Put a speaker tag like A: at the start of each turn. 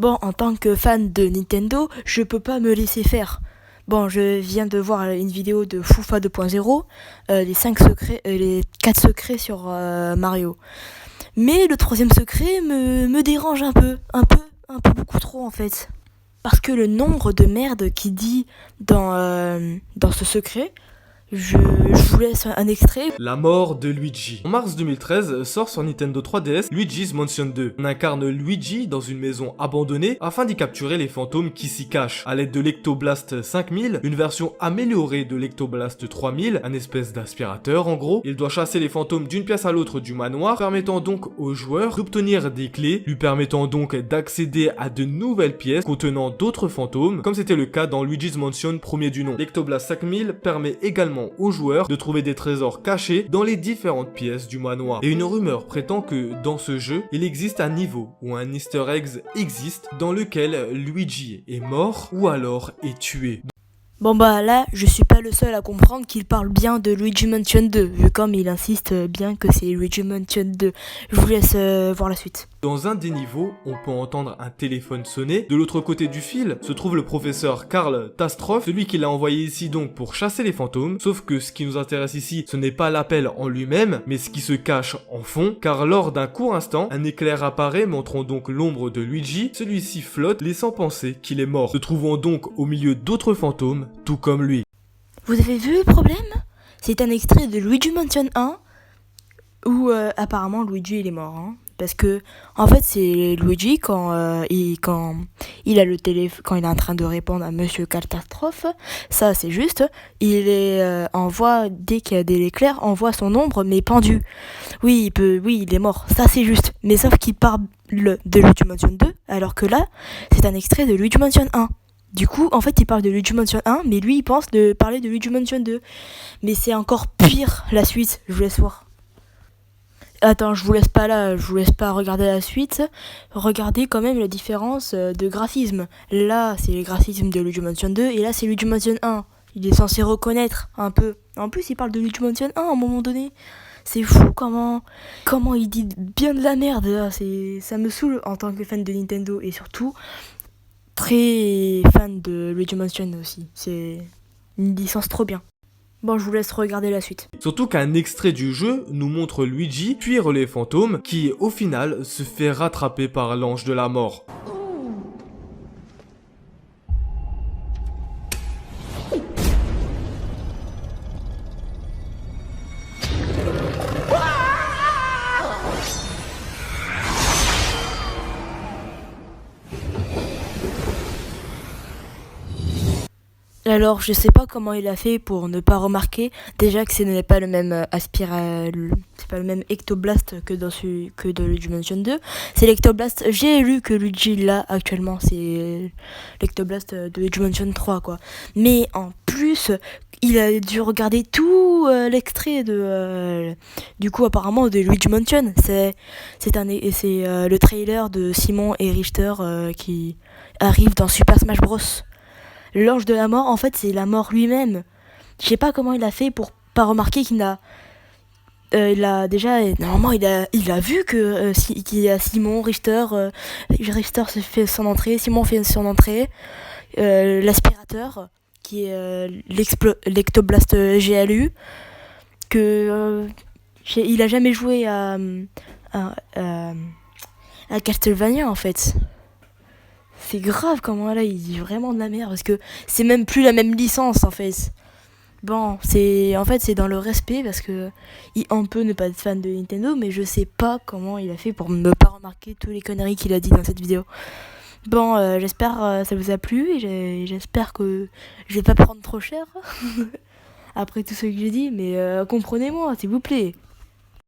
A: Bon, en tant que fan de Nintendo, je peux pas me laisser faire. Bon, je viens de voir une vidéo de Fufa 2.0, les 4 secrets sur Mario. Mais le troisième secret me dérange un peu beaucoup trop en fait. Parce que le nombre de merde qu'il dit dans ce secret, je vous laisse un extrait.
B: La mort de Luigi. En mars 2013, sort sur Nintendo 3DS Luigi's Mansion 2. On incarne Luigi dans une maison abandonnée afin d'y capturer les fantômes qui s'y cachent. À l'aide de l'Ectoblast 5000, une version améliorée de l'Ectoblast 3000, un espèce d'aspirateur en gros, il doit chasser les fantômes d'une pièce à l'autre du manoir, permettant donc au joueur d'obtenir des clés, lui permettant donc d'accéder à de nouvelles pièces contenant d'autres fantômes, comme c'était le cas dans Luigi's Mansion premier du nom. L'Ectoblast 5000 permet également aux joueurs de trouver des trésors cachés dans les différentes pièces du manoir. Et une rumeur prétend que dans ce jeu, il existe un niveau où un easter egg existe dans lequel Luigi est mort ou alors est tué.
A: Bon bah là, je suis pas le seul à comprendre qu'il parle bien de Luigi Mansion 2, vu comme il insiste bien que c'est Luigi Mansion 2. Je vous laisse voir la suite.
B: Dans un des niveaux, on peut entendre un téléphone sonner. De l'autre côté du fil se trouve le professeur Karl Tastroff, celui qui l'a envoyé ici donc pour chasser les fantômes. Sauf que ce qui nous intéresse ici, ce n'est pas l'appel en lui-même, mais ce qui se cache en fond. Car lors d'un court instant, un éclair apparaît montrant donc l'ombre de Luigi. Celui-ci flotte, laissant penser qu'il est mort. Se trouvant donc au milieu d'autres fantômes, tout comme lui.
A: Vous avez vu le problème ? C'est un extrait de Luigi Mansion 1 où apparemment Luigi il est mort. Parce que en fait c'est Luigi quand il a le téléphone, quand il est en train de répondre à Monsieur Catastrophe, ça c'est juste, il est envoie dès qu'il y a des éclairs, envoie son ombre mais pendu. Oui il est mort, ça c'est juste. Mais sauf qu'il parle de Luigi Mansion 2 alors que là c'est un extrait de Luigi Mansion 1. Du coup, en fait, il parle de Luigi Mansion 1, mais lui, il pense de parler de Luigi Mansion 2. Mais c'est encore pire, la suite. Je vous laisse voir. Attends, je vous laisse pas regarder la suite. Regardez quand même la différence de graphisme. Là, c'est le graphisme de Luigi Mansion 2, et là, c'est Luigi Mansion 1. Il est censé reconnaître un peu. En plus, il parle de Luigi Mansion 1 à un moment donné. C'est fou comment il dit bien de la merde. Là. Ça me saoule en tant que fan de Nintendo, et surtout... très fan de Luigi Mansion aussi, c'est une licence trop bien. Bon, je vous laisse regarder la suite.
B: Surtout qu'un extrait du jeu nous montre Luigi fuir les fantômes qui, au final, se fait rattraper par l'ange de la mort.
A: Alors, je sais pas comment il a fait pour ne pas remarquer déjà que ce n'est pas le même c'est pas le même Ectoblast que dans Luigi Mansion 2. C'est l'Ectoblast, j'ai lu que Luigi là actuellement, c'est l'Ectoblast de Luigi Mansion 3 quoi. Mais en plus, il a dû regarder tout l'extrait de du coup apparemment de Luigi Mansion. C'est le trailer de Simon et Richter qui arrive dans Super Smash Bros. L'ange de la mort, en fait, c'est la mort lui-même. Je sais pas comment il a fait pour pas remarquer qu'il a... normalement, il a vu qu'il y a Simon, Richter Richter se fait son entrée, Simon fait son entrée, l'aspirateur, qui est l'Ectoblast GLU, que il a jamais joué à Castlevania, en fait. C'est grave comment là il dit vraiment de la merde parce que c'est même plus la même licence en fait. Bon, c'est dans le respect parce que on peut ne pas être fan de Nintendo, mais je sais pas comment il a fait pour ne pas remarquer toutes les conneries qu'il a dit dans cette vidéo. Bon, j'espère ça vous a plu et j'espère que je vais pas prendre trop cher après tout ce que j'ai dit, mais comprenez-moi s'il vous plaît.